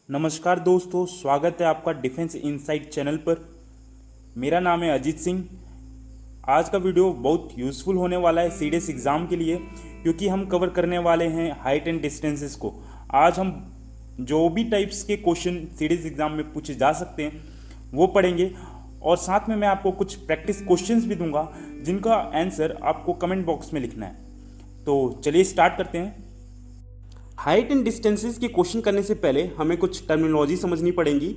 नमस्कार दोस्तों, स्वागत है आपका डिफेंस इनसाइट चैनल पर। मेरा नाम है अजीत सिंह। आज का वीडियो बहुत यूज़फुल होने वाला है सीडीएस एग्ज़ाम के लिए, क्योंकि हम कवर करने वाले हैं हाइट एंड डिस्टेंसेस को। आज हम जो भी टाइप्स के क्वेश्चन सीडीएस एग्ज़ाम में पूछे जा सकते हैं वो पढ़ेंगे, और साथ में मैं आपको कुछ प्रैक्टिस क्वेश्चंस भी दूंगा जिनका आंसर आपको कमेंट बॉक्स में लिखना है। तो चलिए स्टार्ट करते हैं। हाइट एंड डिस्टेंसेस के क्वेश्चन करने से पहले हमें कुछ टर्मिनोलॉजी समझनी पड़ेगी।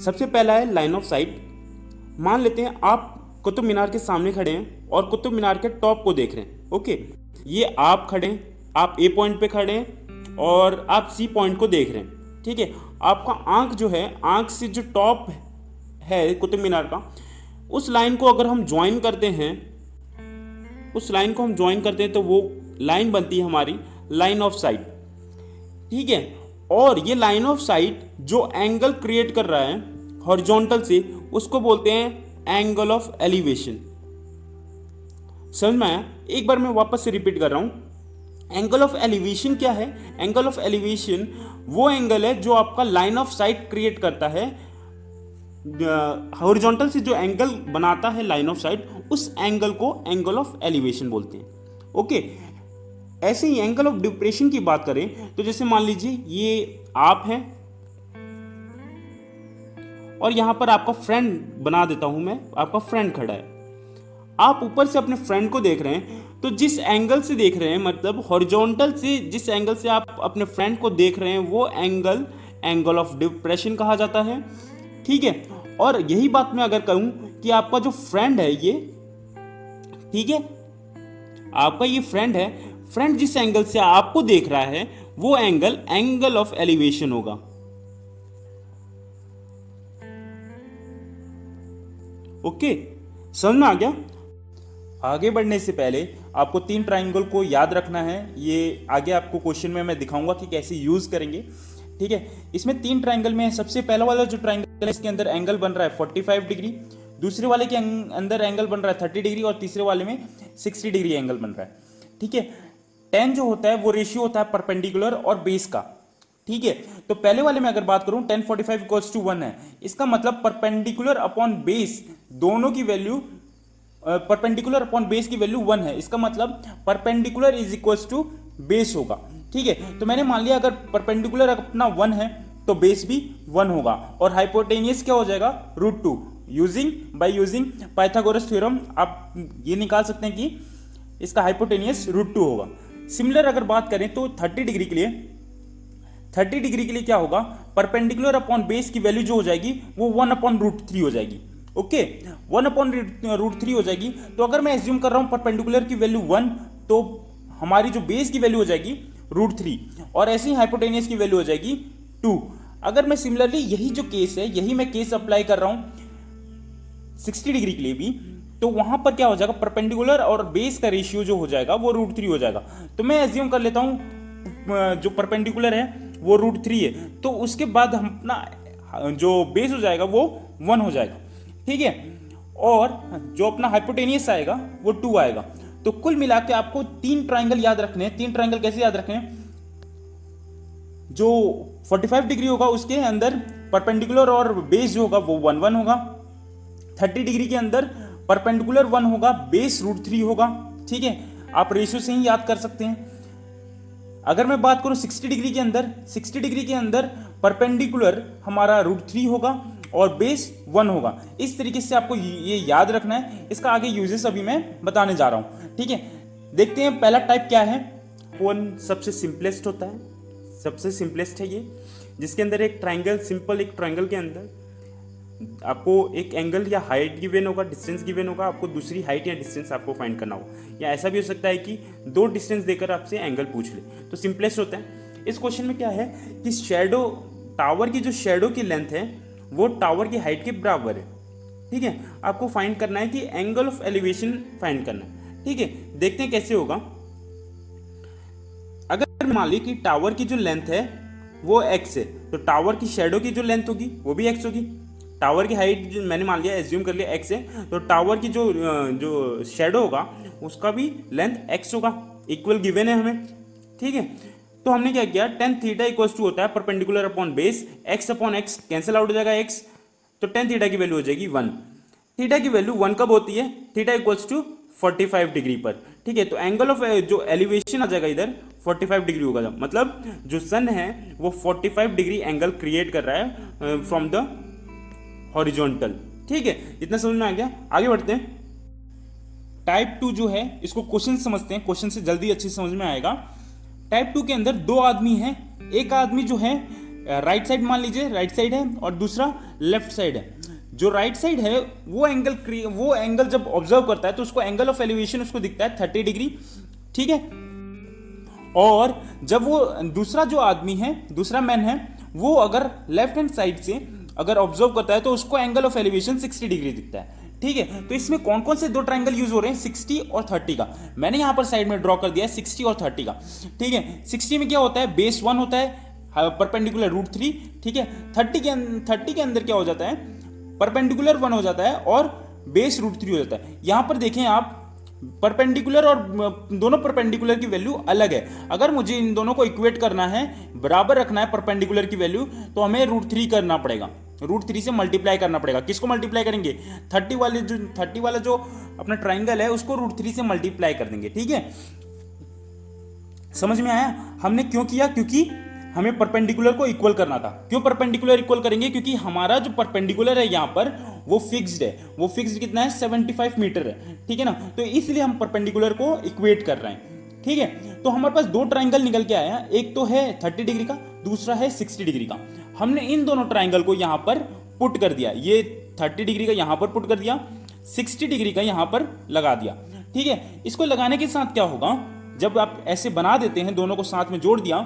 सबसे पहला है लाइन ऑफ साइट। मान लेते हैं आप कुतुब मीनार के सामने खड़े हैं और कुतुब मीनार के टॉप को देख रहे हैं। ओके, ये आप खड़े हैं, आप ए पॉइंट पे खड़े हैं और आप सी पॉइंट को देख रहे हैं। ठीक है, आपका आंख जो है, आंख से जो टॉप है कुतुब मीनार का, उस लाइन को अगर हम ज्वाइन करते हैं, तो वो लाइन बनती है हमारी लाइन ऑफ साइट। ठीक है, और ये लाइन ऑफ साइट जो एंगल क्रिएट कर रहा है हॉरिजॉन्टल से, उसको बोलते हैं एंगल ऑफ एलिवेशन। समझ में आया? एक बार मैं वापस से रिपीट कर रहा हूं। एंगल ऑफ एलिवेशन क्या है? एंगल ऑफ एलिवेशन वो एंगल है जो आपका लाइन ऑफ साइट क्रिएट करता है। हॉरिजॉन्टल से जो एंगल बनाता है लाइन ऑफ साइट, उस एंगल को एंगल ऑफ एलिवेशन बोलते हैं। ओके, ऐसे ही एंगल ऑफ डिप्रेशन की बात करें तो जैसे मान लीजिए ये आप हैं और यहां पर आपका फ्रेंड बना देता हूं मैं, आपका फ्रेंड खड़ा है। आप ऊपर से अपने फ्रेंड को देख रहे हैं, तो जिस एंगल से देख रहे हैं, मतलब हॉरिजॉन्टल से जिस एंगल से आप अपने फ्रेंड को देख रहे हैं, वो एंगल एंगल ऑफ डिप्रेशन कहा जाता है। ठीक है, और यही बात मैं अगर कहूं कि आपका जो फ्रेंड है ये, ठीक है, आपका ये फ्रेंड है, फ्रेंड जिस एंगल से आपको देख रहा है वो एंगल एंगल ऑफ एलिवेशन होगा। ओके, समझ में आ गया? आगे बढ़ने से पहले आपको 3 ट्राइंगल को याद रखना है। ये आगे आपको क्वेश्चन में मैं दिखाऊंगा कि कैसे यूज करेंगे। ठीक है, इसमें 3 ट्राइंगल में सबसे पहला वाला जो ट्राइंगल है, इसके अंदर एंगल बन रहा है 45 डिग्री, दूसरे वाले के अंदर एंगल बन रहा है 30 डिग्री, और तीसरे वाले में 60 डिग्री एंगल बन रहा है। ठीक है, tan जो होता है वो रेशियो होता है परपेंडिकुलर और बेस का। ठीक है, तो पहले वाले में अगर बात करूं, tan 45 इक्वल्स टू 1 है। इसका मतलब परपेंडिकुलर अपॉन बेस, दोनों की वैल्यू, परपेंडिकुलर अपॉन बेस की वैल्यू 1 है। इसका मतलब perpendicular is equals to base होगा। ठीक है, तो मैंने मान लिया अगर परपेंडिकुलर अपना 1 है तो बेस भी 1 होगा, और हाइपोटेनियस क्या हो जाएगा? √2। बाय यूजिंग पाइथागोरस थ्योरम आप ये निकाल सकते हैं कि इसका हाइपोटेनियस √2 होगा। सिमिलर अगर बात करें तो 30 डिग्री के लिए क्या होगा? परपेंडिकुलर अपॉन बेस की वैल्यू जो हो जाएगी वो 1/√3 हो जाएगी। ओके, 1/√3 हो जाएगी। तो अगर मैं एज्यूम कर रहा हूं परपेंडिकुलर की वैल्यू 1, तो हमारी जो बेस की वैल्यू हो जाएगी √3, और ऐसे ही हाइपोटेनियस की वैल्यू हो जाएगी 2। अगर मैं सिमिलरली यही जो केस है, यही मैं केस अप्लाई कर रहा हूं 60 डिग्री के लिए भी, तो वहां पर क्या हो जाएगा? परपेंडिकुलर और बेस का रेशियो जो हो जाएगा वो √3 हो जाएगा। तो मैं एज्यूम कर लेता हूं जो परपेंडिकुलर है वो √3 है, तो उसके बाद हम अपना जो बेस हो जाएगा वो 1 हो जाएगा। ठीक है, और जो अपना हाइपोटेनियस आएगा वो 2 आएगा। तो कुल मिला के आपको 3 ट्राइंगल याद रखने हैं। 3 ट्राइंगल कैसे याद रखने हैं? जो 45 डिग्री होगा उसके अंदर परपेंडिकुलर और बेस जो होगा वो 1 1 होगा। 30 डिग्री के अंदर परपेंडिकुलर 1 होगा, बेस √3 होगा। ठीक है, आप रेशियो से ही याद कर सकते हैं। अगर मैं बात करूं 60 डिग्री के अंदर परपेंडिकुलर हमारा √3 होगा और बेस 1 होगा। इस तरीके से आपको ये याद रखना है। इसका आगे यूजेस अभी मैं बताने जा रहा हूं। ठीक है, देखते हैं पहला टाइप क्या है। कौन सबसे सिंपलेस्ट होता है? सबसे सिंपलेस्ट है ये, जिसके अंदर एक ट्राइंगल, सिंपल एक ट्राइंगल के अंदर आपको एक एंगल या हाइट गिवन होगा, डिस्टेंस गिवन होगा, आपको दूसरी हाइट या डिस्टेंस आपको फाइंड करना होगा। या ऐसा भी हो सकता है कि 2 डिस्टेंस देकर आपसे एंगल पूछ ले, तो सिंपलेस्ट होता है। इस क्वेश्चन में क्या है कि शैडो, टावर की जो शैडो की लेंथ है वो टावर की हाइट के बराबर है। ठीक है, आपको फाइंड करना है कि एंगल ऑफ एलिवेशन फाइंड करना है। ठीक है, देखते हैं कैसे होगा। अगर मान ली कि टावर की जो लेंथ है वो x है, तो टावर की शैडो की जो लेंथ होगी वो भी x होगी। टावर की हाइट मैंने मान लिया, एज्यूम कर लिया x है, तो टावर की जो शैडो होगा उसका भी लेंथ x होगा। इक्वल गिवन है हमें। ठीक है, तो हमने क्या किया, टेन थीटा इक्वल्स टू होता है perpendicular upon base, x upon x cancel out हो जाएगा एक्स, तो टेन थीटा की वैल्यू हो जाएगी 1। थीटा की वैल्यू 1 कब होती है, थीटा इक्वल्स टू 45 डिग्री पर, ठीक है। तो एंगल ऑफ जो एलिवेशन आ जाएगा इधर 45 डिग्री होगा, मतलब जो सन है वो 45 डिग्री एंगल क्रिएट कर रहा है फ्रॉम द हॉरिजॉन्टल, ठीक है। इतना समझ में आ गया, आगे बढ़ते हैं। टाइप 2 जो है इसको क्वेश्चन समझते हैं, क्वेश्चन से जल्दी अच्छी समझ में आएगा। टाइप 2 के अंदर दो आदमी हैं, एक आदमी जो है राइट साइड मान लीजिए राइट साइड है और दूसरा लेफ्ट साइड है। जो राइट साइड है वो एंगल जब ऑब्जर्व करता है तो उसको एंगल ऑफ एलिवेशन उसको दिखता है 30 डिग्री, ठीक है। और जब वो दूसरा जो आदमी है, दूसरा मैन है, वो अगर लेफ्ट हैंड साइड से अगर ऑब्जर्व करता है तो उसको एंगल ऑफ एलिवेशन 60 डिग्री दिखता है, ठीक है। तो इसमें कौन कौन से दो ट्राइंगल यूज हो रहे हैं, 60 और 30 का। मैंने यहां पर साइड में ड्रॉ कर दिया है 60 और 30 का, ठीक है। 60 में क्या होता है, बेस 1 होता है परपेंडिकुलर √3, ठीक है। 30 के अंदर क्या हो जाता है, परपेंडिकुलर 1 हो जाता है और बेस √3 हो जाता है। यहां पर देखें आप, परपेंडिकुलर और दोनों परपेंडिकुलर की वैल्यू अलग है। अगर मुझे इन दोनों को इक्वेट करना है, बराबर रखना है परपेंडिकुलर की वैल्यू, तो हमें √3 करना पड़ेगा, √3 से मल्टीप्लाई करना पड़ेगा। किसको मल्टीप्लाई करेंगे, 30 वाला जो अपना ट्राइंगल है उसको √3 से मल्टीप्लाई कर देंगे, ठीक है। समझ में आया हमने क्यों किया, क्योंकि हमें परपेंडिकुलर को इक्वल करना था। क्यों परपेंडिकुलर इक्वल करेंगे, क्योंकि हमारा जो परपेंडिकुलर है यहां पर वो फिक्स्ड है, वो फिक्स्ड कितना है 75 मीटर है, ठीक है ना। तो इसलिए हम परपेंडिकुलर को इक्वेट कर रहे हैं, ठीक है। तो हमारे पास दो ट्राइंगल निकल के आया, एक तो है 30 डिग्री का, दूसरा है 60 डिग्री का। हमने इन दोनों ट्राइंगल को यहां पर पुट कर दिया, ये 30 डिग्री का यहां पर पुट कर दिया, 60 डिग्री का यहां पर लगा दिया, ठीक है। इसको लगाने के साथ क्या होगा, जब आप ऐसे बना देते हैं, दोनों को साथ में जोड़ दिया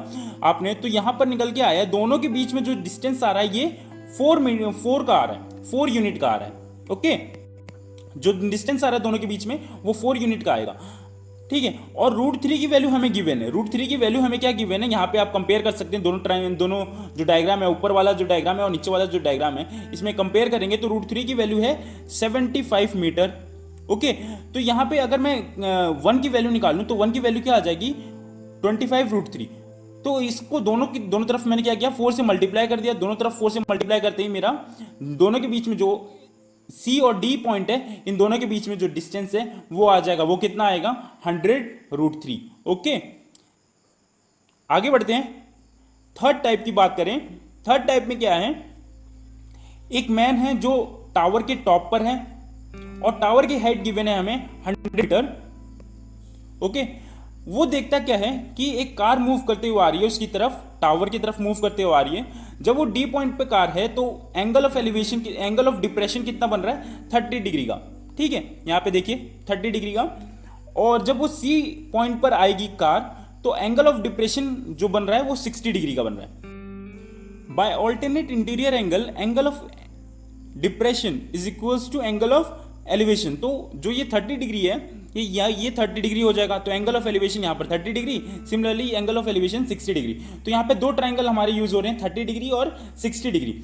आपने, तो यहां पर निकल के आया दोनों के बीच में जो डिस्टेंस आ रहा है ये 4 का आ रहा है, 4 यूनिट का आ रहा है, ओके। जो डिस्टेंस आ रहा है दोनों के बीच में वो 4 यूनिट का आएगा, ठीक है। और √3 की वैल्यू हमें गिवन है, √3 की वैल्यू हमें क्या गिवन है, यहाँ पे आप कंपेयर कर सकते हैं दोनों जो डायग्राम है, ऊपर वाला जो डायग्राम है और नीचे वाला जो डायग्राम है, इसमें कंपेयर करेंगे तो √3 की वैल्यू है 75 मीटर, ओके। तो यहाँ पे अगर मैं 1 की वैल्यू निकालूं तो 1 की वैल्यू क्या आ जाएगी 25 √3। तो इसको दोनों तरफ मैंने क्या किया, 4 से मल्टीप्लाई कर दिया। दोनों तरफ 4 से मल्टीप्लाई करते ही मेरा दोनों के बीच में जो C और D पॉइंट है, इन दोनों के बीच में जो डिस्टेंस है वो आ जाएगा, वो कितना आएगा 100 √3, ओके। आगे बढ़ते हैं, थर्ड टाइप की बात करें। थर्ड टाइप में क्या है, एक मैन है जो टावर के टॉप पर है और टावर की हाइट गिवन है हमें 100 मीटर, ओके। वो देखता क्या है कि एक कार मूव करते हुए आ रही है उसकी तरफ, टावर की तरफ मूव करते हुए आ रही है। जब वो डी पॉइंट पे कार है तो angle of elevation, angle of depression कितना बन रहा है 30 डिग्री का, ठीक है। यहां पे देखिए 30 डिग्री का। और जब वो सी पॉइंट पर आएगी कार तो एंगल ऑफ डिप्रेशन जो बन रहा है वो 60 डिग्री का बन रहा है। By alternate interior angle of depression is equals to angle of elevation. तो जो ये 30 डिग्री है ये 30 डिग्री हो जाएगा, तो एंगल ऑफ एलिवेशन यहाँ पर 30 degree, similarly angle of elevation 60 degree. तो यहाँ पे दो ट्राइंगल हमारे यूज हो रहे हैं 30 डिग्री और 60 डिग्री।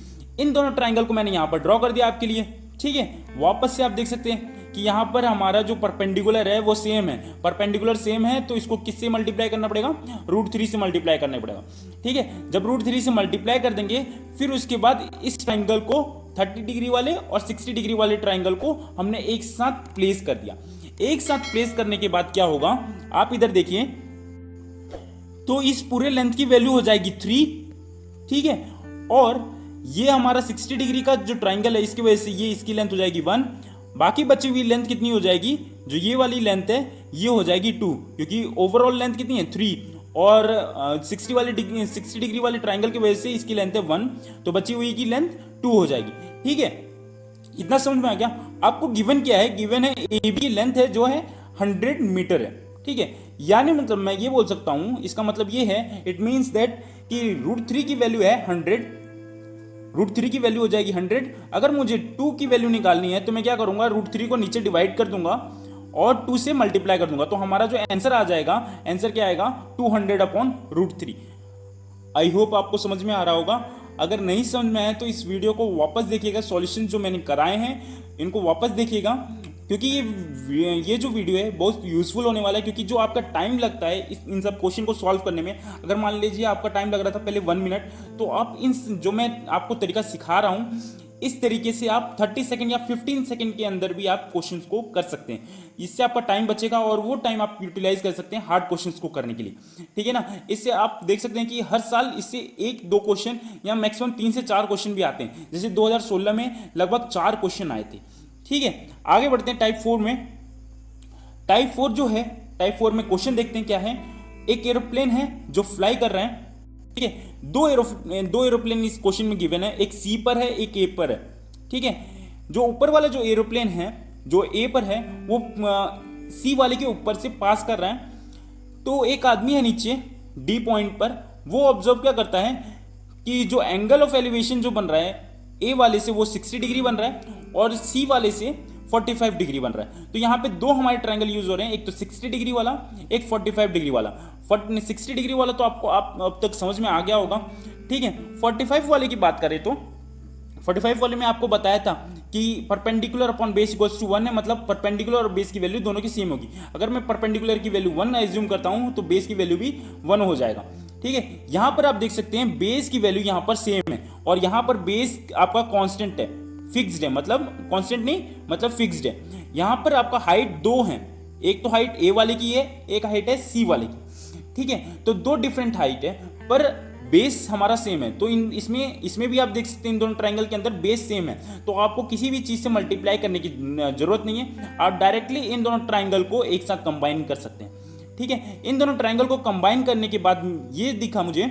इन दोनों ट्राइंगल को मैंने यहाँ पर ड्रॉ कर दिया आपके लिए, ठीक है। वापस से आप देख सकते हैं कि यहाँ पर हमारा जो परपेंडिकुलर है वो सेम है, परपेंडिकुलर सेम है, तो इसको किससे मल्टीप्लाई करना पड़ेगा, √3 से मल्टीप्लाई करना पड़ेगा, ठीक है। जब √3 से मल्टीप्लाई कर देंगे फिर उसके बाद इस ट्राइंगल को 30 डिग्री वाले और 60 डिग्री वाले ट्राइंगल को हमने एक साथ प्लेस कर दिया। एक साथ प्लेस करने के बाद क्या होगा, आप इधर देखिए, तो इस पूरे लेंथ की वैल्यू हो जाएगी 3, ठीक है। और ये हमारा 60 डिग्री का जो ट्राइंगल है इसकी वजह से ये इसकी लेंथ हो जाएगी 1, बाकी बची हुई लेंथ कितनी हो जाएगी, जो ये वाली लेंथ है ये हो जाएगी 2, क्योंकि ओवरऑल लेंथ कितनी है 3 और 60 डिग्री वाले ट्राइंगल की वजह से इसकी लेंथ है 1, तो बची हुई की लेंथ 2 हो जाएगी, ठीक है। इतना समझ में आ गया। आपको गिवन क्या है, गिवन है ए बी लेंथ है जो है 100 मीटर है, ठीक है। यानी मतलब मैं ये बोल सकता हूं, इसका मतलब ये है, इट मींस दैट कि √3 की वैल्यू है 100, √3 की वैल्यू हो जाएगी 100। अगर मुझे 2 की वैल्यू निकालनी है तो मैं क्या करूंगा, √3 को नीचे डिवाइड कर दूंगा और 2 से मल्टीप्लाई कर दूंगा, तो हमारा जो आंसर आ जाएगा, आंसर क्या आएगा 200/√3। आई होप आपको समझ में आ रहा होगा। अगर नहीं समझ में आया तो इस वीडियो को वापस देखिएगा, सॉल्यूशन जो मैंने कराए हैं इनको वापस देखिएगा, क्योंकि ये जो वीडियो है बहुत यूज़फुल होने वाला है, क्योंकि जो आपका टाइम लगता है इन सब क्वेश्चन को सॉल्व करने में, अगर मान लीजिए आपका टाइम लग रहा था पहले 1 मिनट, तो आप इन जो मैं आपको तरीका सिखा रहा हूँ इस तरीके से आप 30 सेकंड या 15 सेकंड के अंदर भी आप क्वेश्चंस को कर सकते हैं। इससे आपका टाइम बचेगा और वो टाइम आप यूटिलाइज कर सकते हैं हार्ड क्वेश्चंस को करने के लिए, ठीक है ना। इससे आप देख सकते हैं कि हर साल इससे 1-2 क्वेश्चन या मैक्सिमम 3 से 4 क्वेश्चन भी आते हैं। जैसे 2016 में लगभग 4 क्वेश्चन आए थे, ठीक है। आगे बढ़ते हैं टाइप 4 में। टाइप 4 जो है, टाइप 4 में क्वेश्चन देखते हैं क्या है। एक एरोप्लेन है जो फ्लाई कर रहे हैं, ठीक है। दो एरोप्लेन इस क्वेश्चन में गिवन है, एक सी पर है एक ए पर है, ठीक है। जो ऊपर वाला जो एरोप्लेन है जो ए पर है वो सी वाले के ऊपर से पास कर रहा है। तो एक आदमी है नीचे डी पॉइंट पर, वो ऑब्जर्व क्या करता है कि जो एंगल ऑफ एलिवेशन जो बन रहा है ए वाले से वो 60 डिग्री बन रहा है और सी वाले से 45 डिग्री बन रहा है। तो यहाँ पे दो हमारे ट्रायंगल यूज हो रहे हैं, एक तो 60 डिग्री वाला, एक 45 डिग्री वाला। 60 डिग्री वाला तो आपको अब तक समझ में आ गया होगा, ठीक है। 45 वाले की बात करें तो 45 वाले में आपको बताया था कि perpendicular upon base equals to 1 है, मतलब परपेंडिकुलर और बेस की वैल्यू दोनों की सेम होगी। अगर मैं परपेंडिकुलर की वैल्यू 1 एज्यूम करता हूं तो बेस की वैल्यू भी 1 हो जाएगा, ठीक है। यहां पर आप देख सकते हैं बेस की वैल्यू यहां पर सेम है और यहां पर बेस आपका कांस्टेंट है, फिक्स्ड है, मतलब कांस्टेंट नहीं मतलब फिक्स्ड है। यहां पर आपका हाइट 2 है, एक तो हाइट ए वाले की है, एक हाइट है सी वाले की, ठीक है। तो दो डिफरेंट हाइट है पर बेस हमारा सेम है। तो इसमें भी आप देख सकते हैं इन दोनों ट्रायंगल के अंदर बेस सेम है, तो आपको किसी भी चीज से मल्टीप्लाई करने की जरूरत नहीं है। आप डायरेक्टली इन दोनों ट्रायंगल को एक साथ कंबाइन कर सकते हैं, ठीक है। इन दोनों ट्रायंगल को कंबाइन करने के बाद ये दिखा मुझे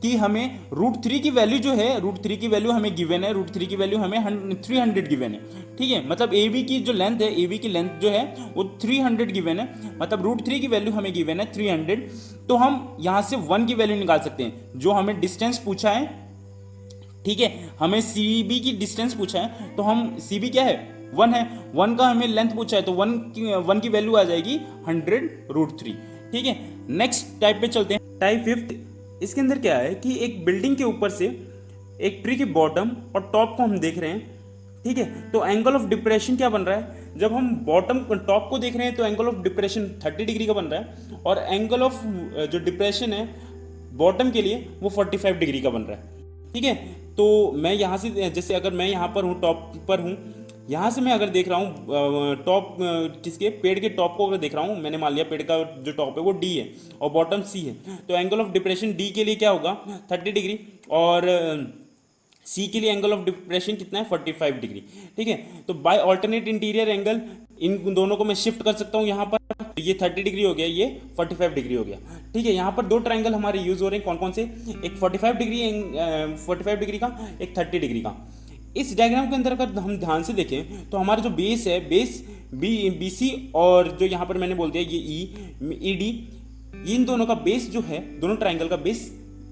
कि हमें √3 की वैल्यू जो है, √3 की वैल्यू हमें गिवन है, √3 की वैल्यू हमें 300 गिवन है, ठीक है। मतलब ए बी की जो लेंथ है, ए बी की लेंथ जो है वो 300 गिवन है, मतलब √3 की वैल्यू हमें गिवन है 300। तो हम यहां से 1 की वैल्यू निकाल सकते हैं। जो हमें डिस्टेंस पूछा है, ठीक है, हमें सी बी की डिस्टेंस पूछा है, तो हम सी बी क्या है 1 है, 1 का हमें लेंथ पूछा है, तो 1 की वैल्यू आ जाएगी 100√3, ठीक है। नेक्स्ट टाइप पे चलते हैं, टाइप 5। इसके अंदर क्या है कि एक बिल्डिंग के ऊपर से एक ट्री के बॉटम और टॉप को हम देख रहे हैं, ठीक है। तो एंगल ऑफ डिप्रेशन क्या बन रहा है, जब हम बॉटम टॉप को देख रहे हैं तो एंगल ऑफ डिप्रेशन 30 डिग्री का बन रहा है और एंगल ऑफ जो डिप्रेशन है बॉटम के लिए वो 45 डिग्री का बन रहा है, ठीक है। तो मैं यहाँ से, जैसे अगर मैं यहाँ पर हूँ, टॉप पर हूँ, यहाँ से मैं अगर देख रहा हूँ टॉप किसके, पेड़ के टॉप को अगर देख रहा हूँ, मैंने मान लिया पेड़ का जो टॉप है वो डी है और बॉटम सी है, तो एंगल ऑफ डिप्रेशन डी के लिए क्या होगा 30 डिग्री और सी के लिए एंगल ऑफ डिप्रेशन कितना है 45 डिग्री, ठीक है। तो बाय ऑल्टरनेट इंटीरियर एंगल इन दोनों को मैं शिफ्ट कर सकता हूँ यहाँ पर, तो ये 30 डिग्री हो गया, ये 45 डिग्री हो गया, ठीक है। यहाँ पर दो ट्रायंगल हमारे यूज हो रहे हैं, कौन कौन से, एक 45 डिग्री का, एक 30 डिग्री का। इस डायग्राम के अंदर अगर हम ध्यान से देखें तो हमारा जो बेस है, बेस बी सी और जो यहाँ पर मैंने बोल दिया ये ई डी, इन दोनों का बेस जो है, दोनों ट्रायंगल का बेस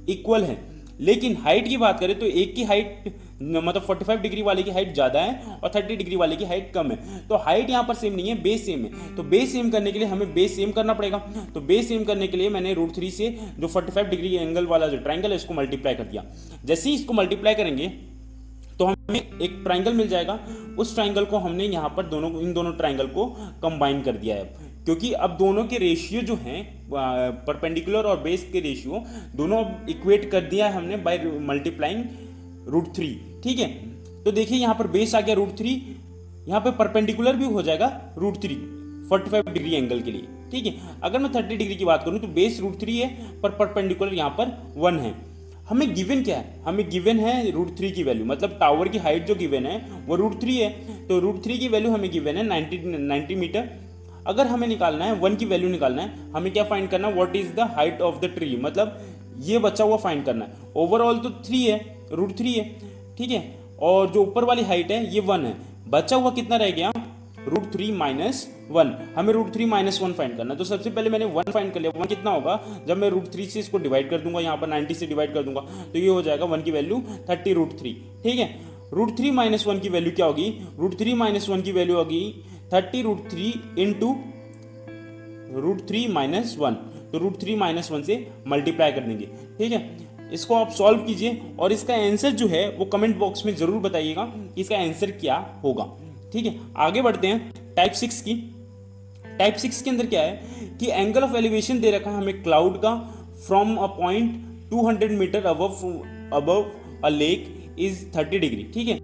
इक्वल है। लेकिन हाइट की बात करें तो एक की हाइट मतलब 45 डिग्री वाले की हाइट ज़्यादा है और 30 डिग्री वाले की हाइट कम है। तो हाइट यहाँ पर सेम नहीं है, बेस सेम है। तो बेस सेम करने के लिए हमें बेस सेम करना पड़ेगा। तो बेस सेम करने के लिए मैंने √3 से जो 45 डिग्री एंगल वाला जो ट्रायंगल है इसको मल्टीप्लाई कर दिया। जैसे ही इसको मल्टीप्लाई करेंगे तो हमें एक ट्रायंगल मिल जाएगा। उस ट्रायंगल को हमने यहाँ पर इन दोनों ट्रायंगल को कंबाइन कर दिया है, क्योंकि अब दोनों के रेशियो जो हैं परपेंडिकुलर और बेस के रेशियो दोनों इक्वेट कर दिया है हमने बाय मल्टीप्लाइंग √3, ठीक है। तो देखिए यहाँ पर बेस आ गया √3, यहाँ पे परपेंडिकुलर भी हो जाएगा √3 45 डिग्री एंगल के लिए, ठीक है। अगर मैं 30 डिग्री की बात करूँ तो बेस √3 है पर परपेंडिकुलर यहाँ पर 1 है। हमें गिवन क्या है, हमें गिवन है √3 की वैल्यू, मतलब टावर की हाइट जो गिवन है वो √3 है। तो √3 की वैल्यू हमें गिवन है 90 मीटर। अगर हमें निकालना है 1 की वैल्यू निकालना है, हमें क्या फाइंड करना है, what is the height of the tree, मतलब ये बचा हुआ फाइंड करना है। ओवरऑल तो 3 है, √3 है, ठीक है। और जो ऊपर वाली हाइट है ये 1 है, बचा हुआ कितना रह गया √3 - 1। हमें √3 - 1 फाइंड करना है। तो सबसे पहले मैंने 1 फाइंड कर लिया। 1 कितना होगा, जब मैं √3 से इसको डिवाइड कर दूंगा, यहाँ पर 90 से डिवाइड कर दूंगा तो ये हो जाएगा 1 की वैल्यू 30 √3, ठीक है। √3 - 1 की वैल्यू क्या होगी, √3 - 1 की वैल्यू होगी 30 √3 इंटू √3 - 1। तो √3 - 1 से मल्टीप्लाई कर देंगे, ठीक है। इसको आप सॉल्व कीजिए और इसका आंसर जो है वो कमेंट बॉक्स में जरूर बताइएगा कि इसका आंसर क्या होगा, ठीक है। आगे बढ़ते हैं टाइप 6 के अंदर क्या है कि एंगल ऑफ एलिवेशन दे रखा है हमें क्लाउड का from a point 200 metre above a lake is 30 degree. ठीक है,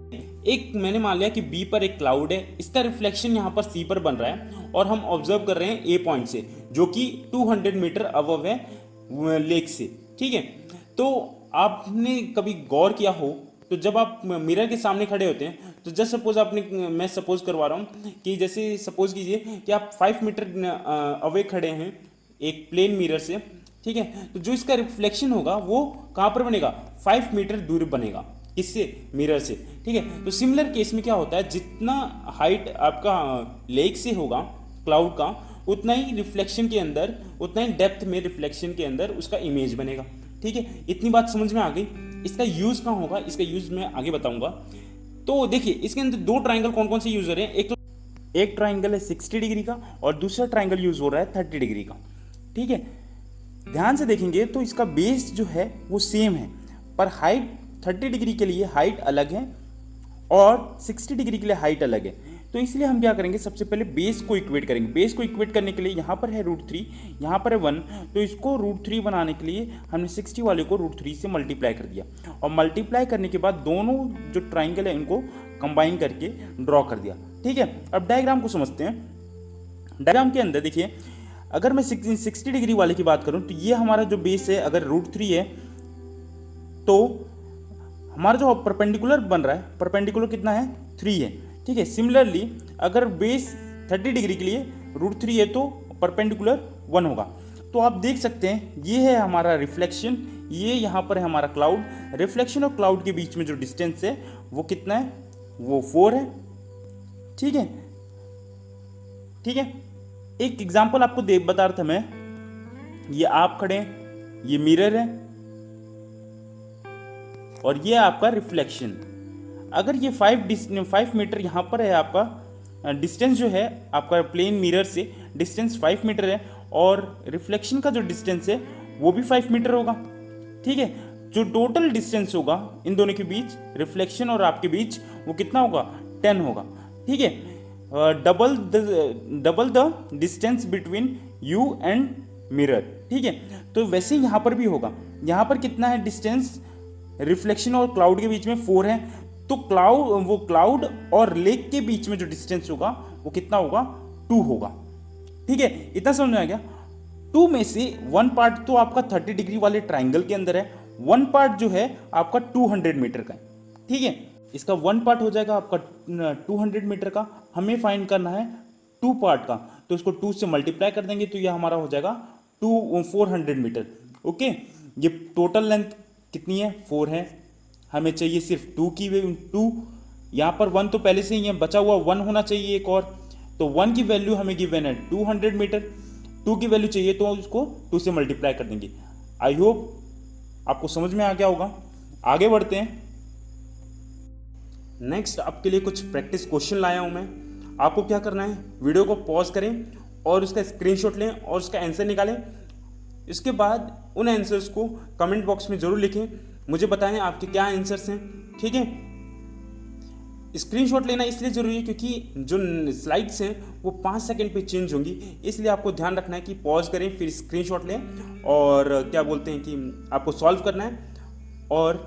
एक मैंने मान लिया कि बी पर एक क्लाउड है, इसका रिफ्लेक्शन यहाँ पर सी पर बन रहा है और हम ऑब्जर्व कर रहे हैं ए पॉइंट से जो कि 200 मीटर अबव है लेक से। ठीक है, तो आपने कभी गौर किया हो तो जब आप मिरर के सामने खड़े होते हैं तो जस्ट सपोज मैं सपोज करवा रहा हूँ कि जैसे सपोज कीजिए कि आप 5 मीटर अवे खड़े हैं एक प्लेन मिरर से। ठीक है, तो जो इसका रिफ्लेक्शन होगा वो कहाँ पर बनेगा, 5 मीटर दूर बनेगा, किससे, मिरर से। ठीक है, तो सिमिलर केस में क्या होता है, जितना हाइट आपका लेक से होगा क्लाउड का उतना ही रिफ्लेक्शन के अंदर, उतना ही डेप्थ में रिफ्लेक्शन के अंदर उसका इमेज बनेगा। ठीक है, इतनी बात समझ में आ गई। इसका यूज कहाँ होगा, इसका यूज मैं आगे बताऊंगा। तो देखिए इसके अंदर दो ट्राइंगल कौन कौन से यूज हो रहे हैं, एक ट्राइंगल है 60 डिग्री का और दूसरा ट्राइंगल यूज हो रहा है 30 डिग्री का। ठीक है, ध्यान से देखेंगे तो इसका बेस जो है वो सेम है, पर हाइट 30 डिग्री के लिए हाइट अलग है और 60 डिग्री के लिए हाइट अलग है। तो इसलिए हम क्या करेंगे, सबसे पहले बेस को इक्वेट करेंगे। बेस को इक्वेट करने के लिए यहाँ पर है √3, यहाँ पर है 1, तो इसको √3 बनाने के लिए हमने 60 वाले को √3 से मल्टीप्लाई कर दिया और मल्टीप्लाई करने के बाद दोनों जो ट्राइंगल है इनको कंबाइन करके ड्रॉ कर दिया। ठीक है, अब डायग्राम को समझते हैं। डायग्राम के अंदर देखिए, अगर मैं 60 डिग्री वाले की बात करूँ तो ये हमारा जो बेस है अगर √3 है तो हमारा जो परपेंडिकुलर बन रहा है, परपेंडिकुलर कितना है, 3 है। ठीक है, सिमिलरली अगर बेस 30 डिग्री के लिए √3 है तो परपेंडिकुलर 1 होगा। तो आप देख सकते हैं ये है हमारा रिफ्लेक्शन, ये यहाँ पर है हमारा क्लाउड। रिफ्लेक्शन और क्लाउड के बीच में जो डिस्टेंस है वो कितना है, वो 4 है। ठीक है, ठीक है, एक एग्जांपल आपको बता रहा था मैं, ये आप खड़े हैं, ये मिरर है और ये आपका रिफ्लेक्शन। अगर ये 5 मीटर यहाँ पर है, आपका डिस्टेंस जो है आपका प्लेन मिरर से डिस्टेंस 5 मीटर है और रिफ्लेक्शन का जो डिस्टेंस है वो भी 5 मीटर होगा। ठीक है, जो टोटल डिस्टेंस होगा इन दोनों के बीच, रिफ्लेक्शन और आपके बीच, वो कितना होगा, 10 होगा। ठीक है, double the distance between you and mirror. ठीक है, तो वैसे ही यहाँ पर भी होगा। यहाँ पर कितना है डिस्टेंस रिफ्लेक्शन और क्लाउड के बीच में, 4 है, तो क्लाउड और लेक के बीच में जो डिस्टेंस होगा वो कितना होगा, 2 होगा। ठीक है, इतना समझ में आ गया। 2 में से 1 पार्ट तो आपका 30 डिग्री वाले ट्राइंगल के अंदर है, 1 पार्ट जो है आपका 200 मीटर का है। ठीक है, इसका 1 पार्ट हो जाएगा आपका 200 मीटर का। हमें फाइंड करना है 2 पार्ट का, तो इसको 2 से मल्टीप्लाई कर देंगे तो यह हमारा हो जाएगा 400 मीटर। ओके, ये टोटल लेंथ कितनी है, 4 है, हमें चाहिए सिर्फ 2 की 2, यहाँ पर 1 तो पहले से ही है, बचा हुआ 1 होना चाहिए एक और, तो 1 की वैल्यू हमें गिवन है 200 मीटर, 2 की वैल्यू चाहिए तो उसको 2 से मल्टीप्लाई कर देंगे। आई होप आपको समझ में आ गया होगा। आगे बढ़ते हैं। नेक्स्ट आपके लिए कुछ प्रैक्टिस क्वेश्चन लाया हूँ मैं। आपको क्या करना है, वीडियो को पॉज करें और उसका स्क्रीनशॉट लें और उसका आंसर निकालें। इसके बाद उन आंसर्स को कमेंट बॉक्स में जरूर लिखें, मुझे बताएं आपके क्या आंसर्स हैं। ठीक है, स्क्रीनशॉट लेना इसलिए ज़रूरी है क्योंकि जो स्लाइड्स हैं वो 5 सेकंड पे चेंज होंगी, इसलिए आपको ध्यान रखना है कि पॉज करें फिर स्क्रीनशॉट लें और क्या बोलते हैं कि आपको सॉल्व करना है और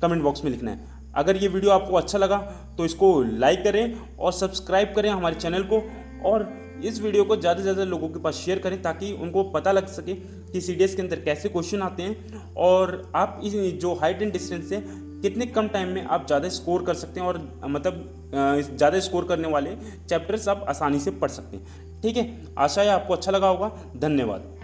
कमेंट बॉक्स में लिखना है। अगर ये वीडियो आपको अच्छा लगा तो इसको लाइक करें और सब्सक्राइब करें हमारे चैनल को, और इस वीडियो को ज़्यादा से ज़्यादा लोगों के पास शेयर करें ताकि उनको पता लग सके कि CDS के अंदर कैसे क्वेश्चन आते हैं और आप इस जो हाइट एंड डिस्टेंस से कितने कम टाइम में आप ज़्यादा स्कोर कर सकते हैं और मतलब ज़्यादा स्कोर करने वाले चैप्टर्स आप आसानी से पढ़ सकते हैं। ठीक है, आशा है आपको अच्छा लगा होगा। धन्यवाद।